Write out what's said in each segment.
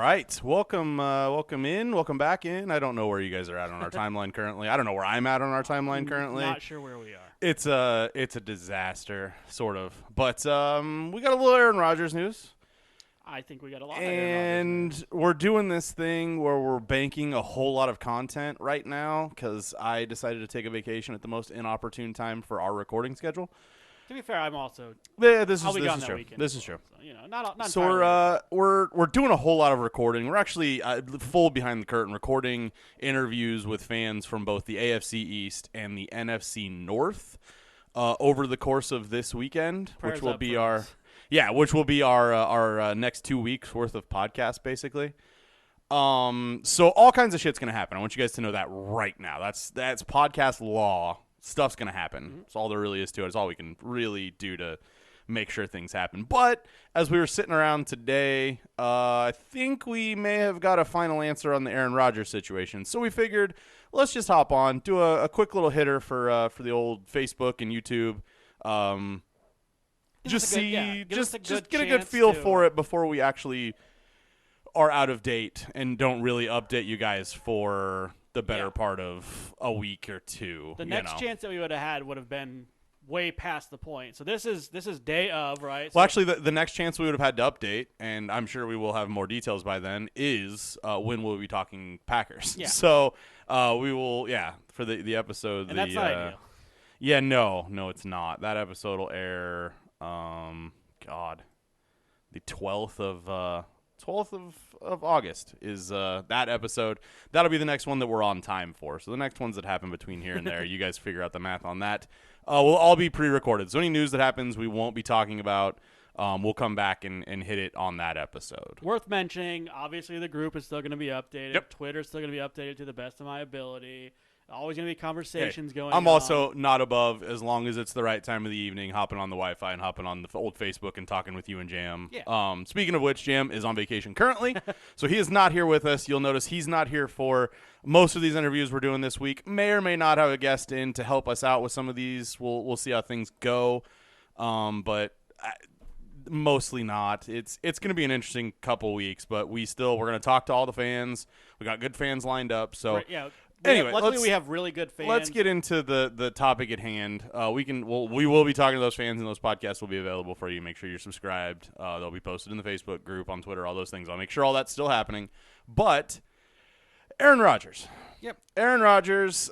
right. Welcome back in. I don't know where you guys are at on our timeline currently. I don't know where I'm at on our timeline currently. Not sure where we are. It's a disaster, sort of. But we got a little Aaron Rodgers news. I think we got a lot of Aaron Rodgers news. We're doing this thing where we're banking a whole lot of content right now because I decided to take a vacation at the most inopportune time for our recording schedule. To be fair, I'm also. Yeah, this is true. This is true. So, not So we're doing a whole lot of recording. We're actually full behind the curtain recording interviews with fans from both the AFC East and the NFC North over the course of this weekend, which will be our next 2 weeks worth of podcast, basically. So all kinds of shit's gonna happen. I want you guys to know that right now. That's podcast law. Stuff's going to happen. That's all there really is to it. It's all we can really do to make sure things happen. But as we were sitting around today, I think we may have got a final answer on the Aaron Rodgers situation. So we figured let's just hop on, do a quick little hitter for the old Facebook and YouTube. Just get a good feel for it before we actually are out of date and don't really update you guys for the better part of a week or two. The next chance that we would have had would have been way past the point. So this is day of, right? Well, actually, the next chance we would have had to update, and I'm sure we will have more details by then, is when we'll be talking Packers. Yeah. So we will, for the episode. And that's not ideal. Yeah, no, it's not. That episode will air, the 12th of August is that episode. That'll be the next one that we're on time for. So the next ones that happen between here and there, you guys figure out the math on that. We'll all be pre-recorded. So any news that happens we won't be talking about, we'll come back and hit it on that episode. Worth mentioning, obviously the group is still going to be updated. Yep. Twitter's still going to be updated to the best of my ability. Always going to be conversations going on. I'm also not above, as long as it's the right time of the evening, hopping on the Wi-Fi and hopping on the old Facebook and talking with you and Jam. Yeah. Speaking of which, Jam is on vacation currently, so he is not here with us. You'll notice he's not here for most of these interviews we're doing this week. May or may not have a guest in to help us out with some of these. We'll see how things go, but mostly not. It's going to be an interesting couple weeks, but we're going to talk to all the fans. We got good fans lined up, so. Right, yeah. Anyway, luckily we have really good fans. Let's get into the topic at hand. We will be talking to those fans, and those podcasts will be available for you. Make sure you're subscribed. They'll be posted in the Facebook group, on Twitter, all those things. I'll make sure all that's still happening. But Aaron Rodgers. Yep. Aaron Rodgers.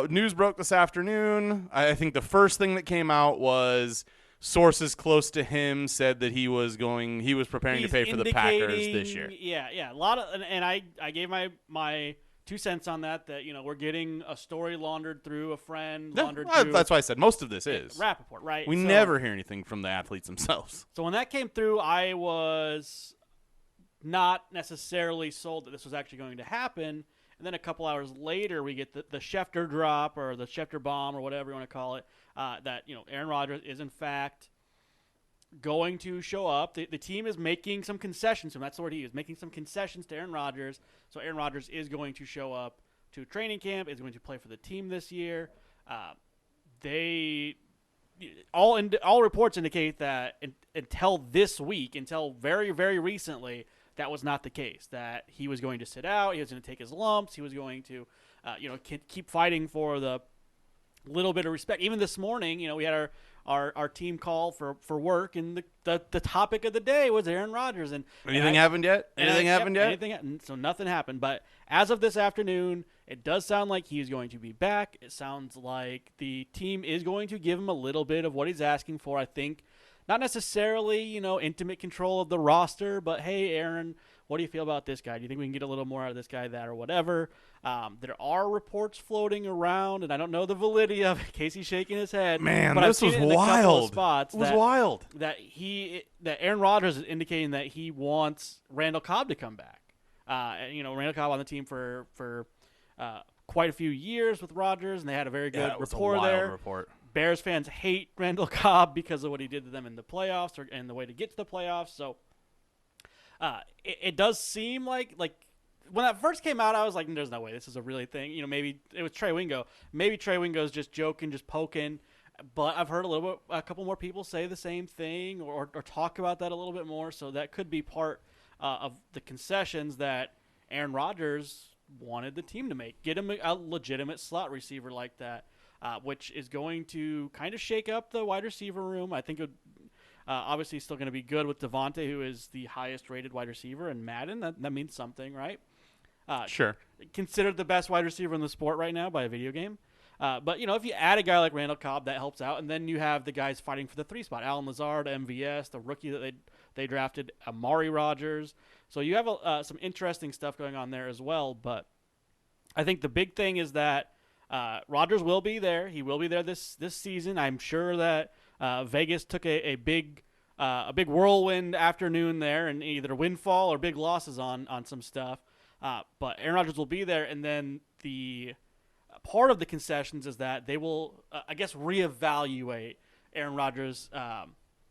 News broke this afternoon. I think the first thing that came out was sources close to him said that he was preparing to pay for the Packers this year. Yeah. A lot of, and I gave my 2 cents on that we're getting a story laundered through a friend. That's why I said most of this is Rappaport, right? We never hear anything from the athletes themselves. So when that came through, I was not necessarily sold that this was actually going to happen. And then a couple hours later, we get the Schefter drop or the Schefter bomb or whatever you want to call it, that Aaron Rodgers is in fact going to show up. The team is making some concessions to him. That's the word he used, making some concessions to Aaron Rodgers. So Aaron Rodgers is going to show up to training camp, is going to play for the team this year. All reports indicate that until this week, until very, very recently, that was not the case, that he was going to sit out, he was going to take his lumps, he was going to keep fighting for the little bit of respect. Even this morning, we had our team call for work, and the topic of the day was Aaron Rodgers. And anything happened yet? So nothing happened. But as of this afternoon, it does sound like he's going to be back. It sounds like the team is going to give him a little bit of what he's asking for. I think not necessarily, intimate control of the roster, but hey, Aaron, what do you feel about this guy? Do you think we can get a little more out of this guy, that, or whatever? There are reports floating around, and I don't know the validity of it. Casey's shaking his head. Man, but this was wild. It was wild. That Aaron Rodgers is indicating that he wants Randall Cobb to come back. Randall Cobb on the team for quite a few years with Rodgers, and they had a very good rapport there. Report. Bears fans hate Randall Cobb because of what he did to them in the playoffs and the way to get to the playoffs. So it does seem like when that first came out, I was like, there's no way this is a really thing. Maybe it was Trey Wingo. Maybe Trey Wingo's just joking, just poking. But I've heard a couple more people say the same thing or talk about that a little bit more. So that could be part of the concessions that Aaron Rodgers wanted the team to make. Get him a legitimate slot receiver like that, which is going to kind of shake up the wide receiver room. I think it would, obviously still going to be good with Devontae, who is the highest rated wide receiver in Madden. That means something, right? Sure. Considered the best wide receiver in the sport right now by a video game. But, if you add a guy like Randall Cobb, that helps out. And then you have the guys fighting for the 3 spot. Alan Lazard, MVS, the rookie that they drafted, Amari Rodgers. So you have some interesting stuff going on there as well. But I think the big thing is that Rodgers will be there. He will be there this season. I'm sure that Vegas took a big whirlwind afternoon there, and either windfall or big losses on some stuff. But Aaron Rodgers will be there, and then the part of the concessions is that they will, I guess, reevaluate Aaron Rodgers'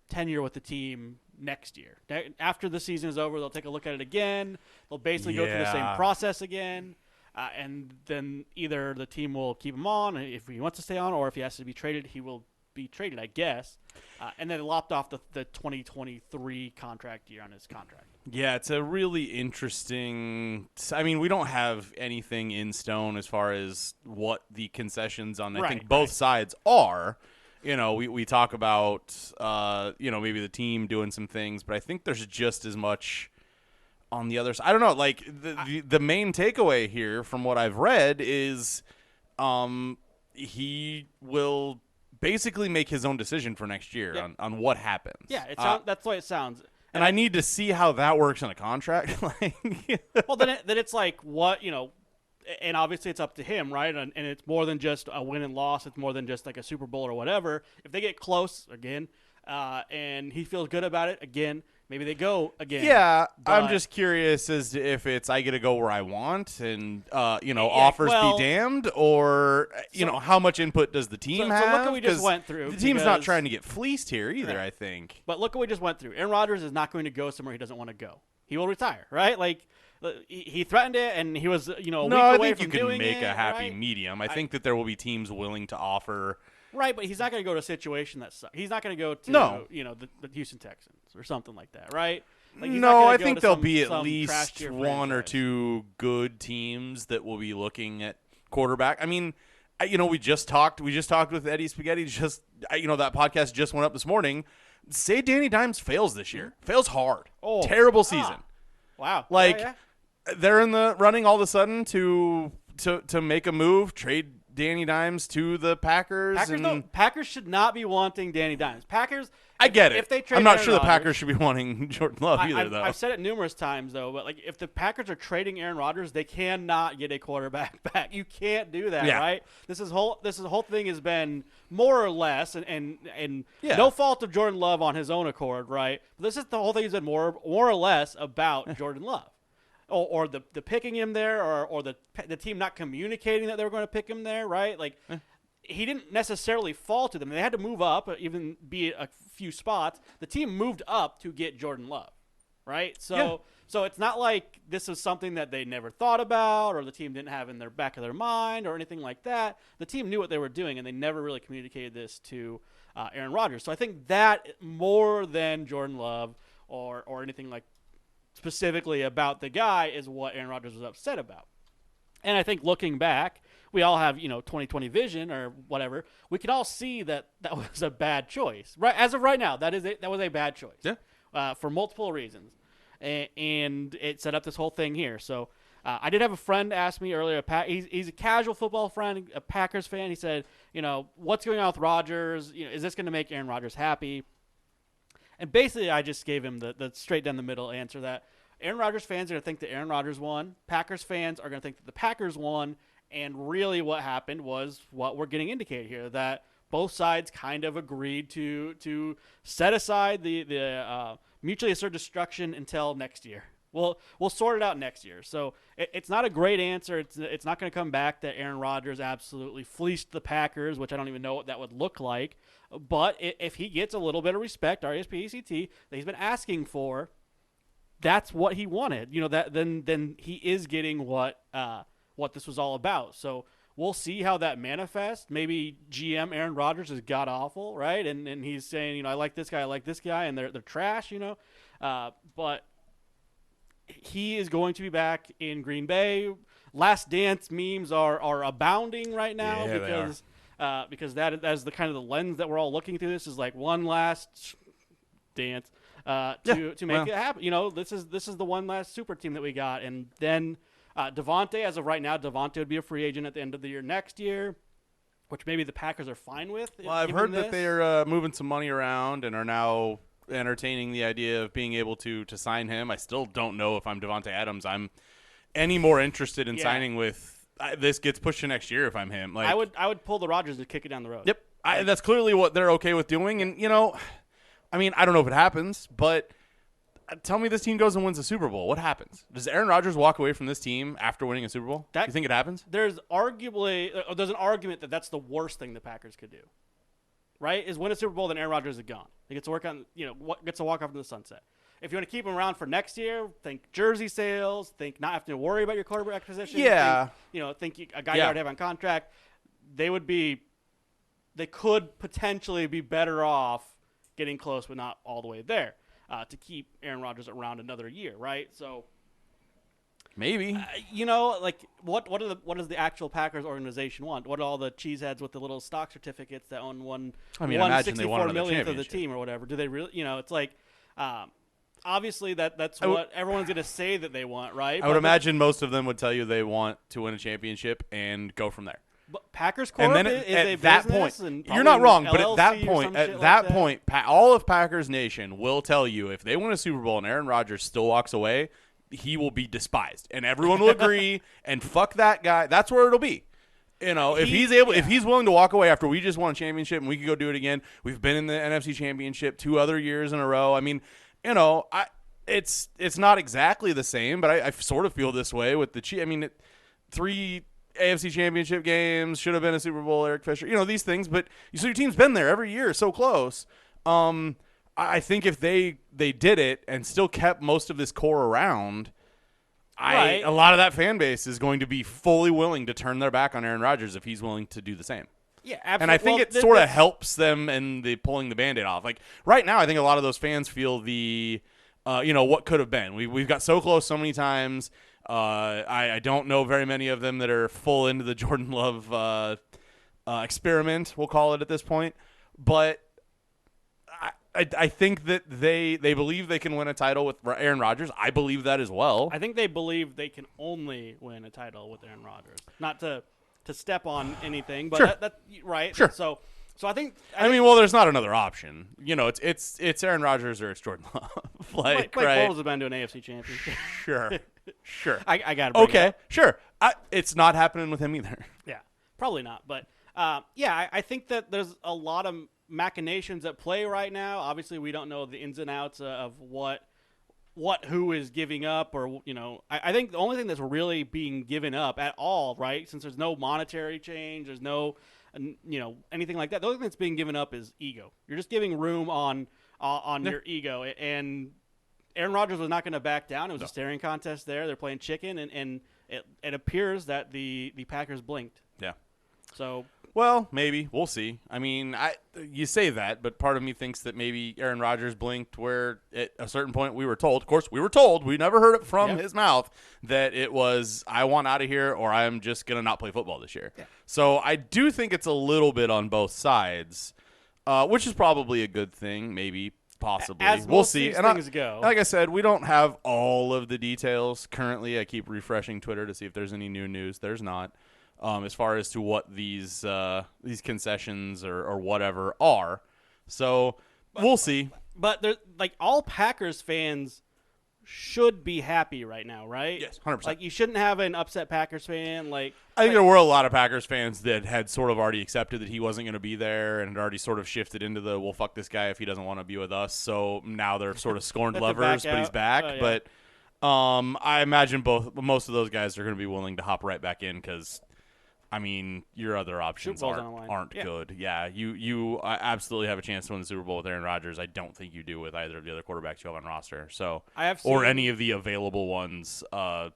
tenure with the team next year. After the season is over, they'll take a look at it again. They'll basically go through the same process again, and then either the team will keep him on if he wants to stay on, or if he has to be traded, he will be traded, I guess. And then lopped off the 2023 contract year on his contract. Yeah, it's a really interesting. I mean, we don't have anything in stone as far as what the concessions on I think both sides are. We talk about maybe the team doing some things, but I think there's just as much on the other side. I don't know. Like the main takeaway here from what I've read is he will basically make his own decision for next year on what happens. Yeah, that's the way it sounds. And I need to see how that works in a contract. Well, then it's like what, and obviously it's up to him, right? And it's more than just a win and loss. It's more than just like a Super Bowl or whatever. If they get close again, and he feels good about it again, maybe they go again. Yeah, I'm just curious as to if it's I get to go where I want and, offers be damned, or, how much input does the team have? So look what we just went through. The team's not trying to get fleeced here either, right. I think. But look what we just went through. Aaron Rodgers is not going to go somewhere he doesn't want to go. He will retire, right? Like, he threatened it, and he was, a week away from doing it. No, I think you can make a happy medium. I think that there will be teams willing to offer. Right, but he's not going to go to a situation that sucks. He's not going to go to, the Houston Texans or something like that, right? Like, no, I think there'll be at least one or two good teams that will be looking at quarterback. I mean, we just talked with Eddie Spaghetti. That podcast just went up this morning. Say Danny Dimes fails this year. Fails hard. Oh, terrible season. Wow. They're in the running all of a sudden to make a move, trade Danny Dimes to the Packers. Packers should not be wanting Danny Dimes. I get it. If they trade I'm not Aaron sure the Rodgers, Packers should be wanting Jordan Love either, though. I've said it numerous times, though, but if the Packers are trading Aaron Rodgers, they cannot get a quarterback back. You can't do that, right? This whole thing has been more or less, and no fault of Jordan Love on his own accord, right? But the whole thing has been more or less about Jordan Love. Or the picking him there, or the team not communicating that they were going to pick him there, right? He didn't necessarily fall to them. They had to move up, even be a few spots. The team moved up to get Jordan Love, right? So it's not like this is something that they never thought about, or the team didn't have in their back of their mind, or anything like that. The team knew what they were doing, and they never really communicated this to Aaron Rodgers. So I think that more than Jordan Love or anything like specifically about the guy is what Aaron Rodgers was upset about. And I think looking back, we all have 20/20 vision or whatever. We can all see that was a bad choice. Right, as of right now, that was a bad choice. Yeah. For multiple reasons, and it set up this whole thing here. So I did have a friend ask me earlier. He's a casual football friend, a Packers fan. He said, what's going on with Rodgers? Is this going to make Aaron Rodgers happy? And basically, I just gave him the straight down the middle answer that Aaron Rodgers fans are going to think that Aaron Rodgers won. Packers fans are going to think that the Packers won. And really what happened was what we're getting indicated here, that both sides kind of agreed to set aside the mutually assured destruction until next year. We'll sort it out next year. So it's not a great answer. It's not going to come back that Aaron Rodgers absolutely fleeced the Packers, which I don't even know what that would look like. But if he gets a little bit of respect, RESPECT, that he's been asking for, that's what he wanted. Then he is getting what this was all about. So we'll see how that manifests. Maybe GM Aaron Rodgers is god awful, right? And he's saying, I like this guy, and they're trash, But he is going to be back in Green Bay. Last Dance memes are abounding right now because that is the kind of the lens that we're all looking through. This is like one last dance to make it happen. This is the one last super team that we got, and then Devontae. As of right now, Devontae would be a free agent at the end of the year next year, which maybe the Packers are fine with. Well, I've heard that they're moving some money around and are now entertaining the idea of being able to sign him. I still don't know if I'm Devontae Adams. I'm any more interested in signing with this gets pushed to next year if I'm him. Like I would pull the Rodgers to kick it down the road. Yep, that's clearly what they're okay with doing. And I mean, I don't know if it happens, but tell me this team goes and wins a Super Bowl. What happens? Does Aaron Rodgers walk away from this team after winning a Super Bowl? Do you think it happens? There's an argument that that's the worst thing the Packers could do. Right? Is win a Super Bowl, then Aaron Rodgers is gone. He gets to work on, gets to walk off into the sunset. If you want to keep him around for next year, think jersey sales, think not having to worry about your quarterback position. Yeah. Think a guy you already have on contract. They could potentially be better off getting close, but not all the way there, to keep Aaron Rodgers around another year, right? So maybe what does the actual Packers organization want? What do all the cheeseheads with the little stock certificates that own $164 million of the team or whatever? Do they really? It's like obviously that's what everyone's going to say that they want, right? I would imagine most of them would tell you they want to win a championship and go from there. But Packers Corp and then is at a that business, point, and you're not wrong. But LLC at that point, all of Packers Nation will tell you if they win a Super Bowl and Aaron Rodgers still walks away, he will be despised, and everyone will agree. And fuck that guy. That's where it'll be. If he's willing to walk away after we just won a championship and we could go do it again. We've been in the NFC Championship 2 other years in a row. I mean, it's not exactly the same, but I sort of feel this way with the Chiefs. I mean, 3 AFC Championship games, should have been a Super Bowl, Eric Fisher, these things. But so your team's been there every year, so close. I think if they did it and still kept most of this core around, a lot of that fan base is going to be fully willing to turn their back on Aaron Rodgers if he's willing to do the same. Yeah, absolutely. And I think it sort of helps them in the pulling the Band-Aid off. Like right now, I think a lot of those fans feel the, what could have been. We've got so close so many times. I don't know very many of them that are full into the Jordan Love experiment, we'll call it at this point. But I think that they believe they can win a title with Aaron Rodgers. I believe that as well. I think they believe they can only win a title with Aaron Rodgers. Not to step on anything, but sure. that right? Sure. So I think there's not another option. It's Aaron Rodgers or it's Jordan Love. Blake right? Bortles has been to an AFC championship. Sure. I got to bring it up. Sure. It's not happening with him either. Yeah, probably not. But I think that there's a lot of machinations at play right now. Obviously, we don't know the ins and outs of who is giving up, or I think the only thing that's really being given up at all, right? Since there's no monetary change, there's no anything like that. The only thing that's being given up is ego. You're just giving room on your ego, and Aaron Rodgers was not going to back down. It was a staring contest there. They're playing chicken, and it appears that the Packers blinked. Yeah. So. Well, maybe. We'll see. I mean, you say that, but part of me thinks that maybe Aaron Rodgers blinked where at a certain point we were told. Of course, we were told. We never heard it from his mouth that it was, I want out of here or I'm just going to not play football this year. Yeah. So I do think it's a little bit on both sides, which is probably a good thing, maybe, possibly. We'll see. And things go. Like I said, we don't have all of the details currently. I keep refreshing Twitter to see if there's any new news. There's not. As far as to what these concessions or whatever are. So we'll see. But all Packers fans should be happy right now, right? Yes, 100%. Like you shouldn't have an upset Packers fan. I think there were a lot of Packers fans that had sort of already accepted that he wasn't going to be there and had already sort of shifted into the, well, fuck this guy if he doesn't want to be with us. So now they're sort of scorned lovers, but he's back. Yeah. But I imagine most of those guys are going to be willing to hop right back in because – I mean, your other options aren't good. Yeah, you absolutely have a chance to win the Super Bowl with Aaron Rodgers. I don't think you do with either of the other quarterbacks you have on roster. So, or any of the available ones,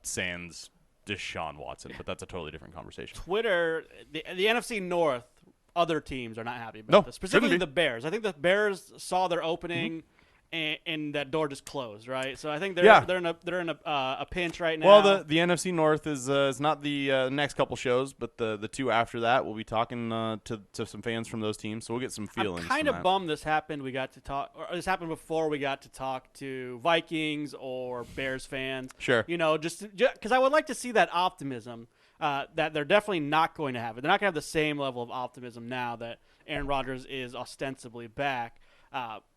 sans Deshaun Watson. But that's a totally different conversation. Twitter, the NFC North, other teams are not happy about this. Specifically the Bears. I think the Bears saw their opening. and that door just closed, right? So I think Yeah. they're in a pinch right now. Well, the NFC North is not the next couple shows, but the two after that. We'll be talking to some fans from those teams, so we'll get some feelings. I'm kind of bummed this happened. We got to talk, or this happened before we got to talk to Vikings or Bears fans. Sure. Just because I would like to see that optimism that they're definitely not going to have it. They're not going to have the same level of optimism now that Aaron Rodgers is ostensibly back.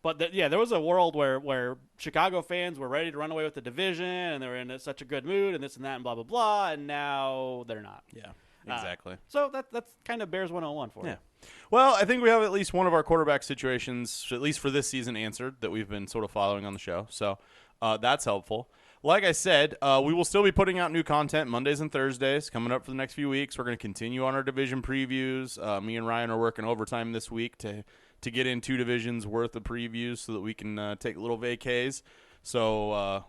But there was a world where Chicago fans were ready to run away with the division, and they were in such a good mood, and this and that, and blah blah blah, and now they're not. Yeah, exactly. So that's kind of Bears 101 for you. Well, I think we have at least one of our quarterback situations, at least for this season, answered that we've been sort of following on the show. So that's helpful. Like I said, we will still be putting out new content Mondays and Thursdays coming up for the next few weeks. We're going to continue on our division previews. Me and Ryan are working overtime this week to get in 2 divisions worth of previews so that we can take little vacays. So,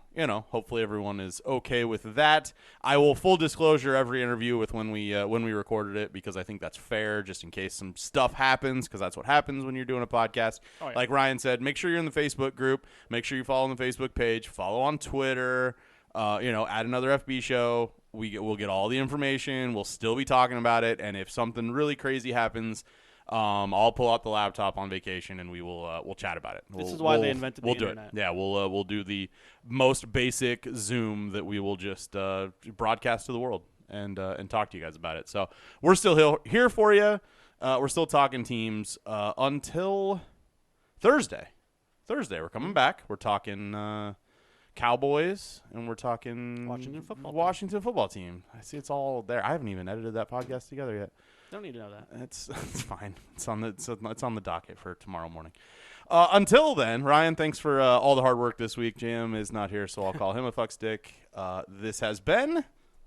hopefully everyone is okay with that. I will full disclosure every interview with when we recorded it, because I think that's fair, just in case some stuff happens, because that's what happens when you're doing a podcast. Oh, yeah. Like Ryan said, make sure you're in the Facebook group. Make sure you follow on the Facebook page. Follow on Twitter. Add another FB show. We'll get all the information. We'll still be talking about it. And if something really crazy happens, I'll pull out the laptop on vacation and we'll chat about it. This is why they invented the internet. Yeah, we'll do the most basic Zoom that we will just broadcast to the world and talk to you guys about it. So we're still here for you. We're still talking teams until Thursday. We're coming back. We're talking Cowboys, and we're talking Washington football team. I see it's all there. I haven't even edited that podcast together yet. Don't need to know that. It's fine. It's on the docket for tomorrow morning. Until then, Ryan, thanks for all the hard work this week. Jim is not here, so I'll call him a fuckstick. This has been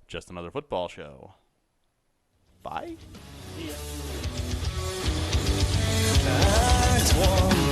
just another football show. Bye. Yeah. Act one.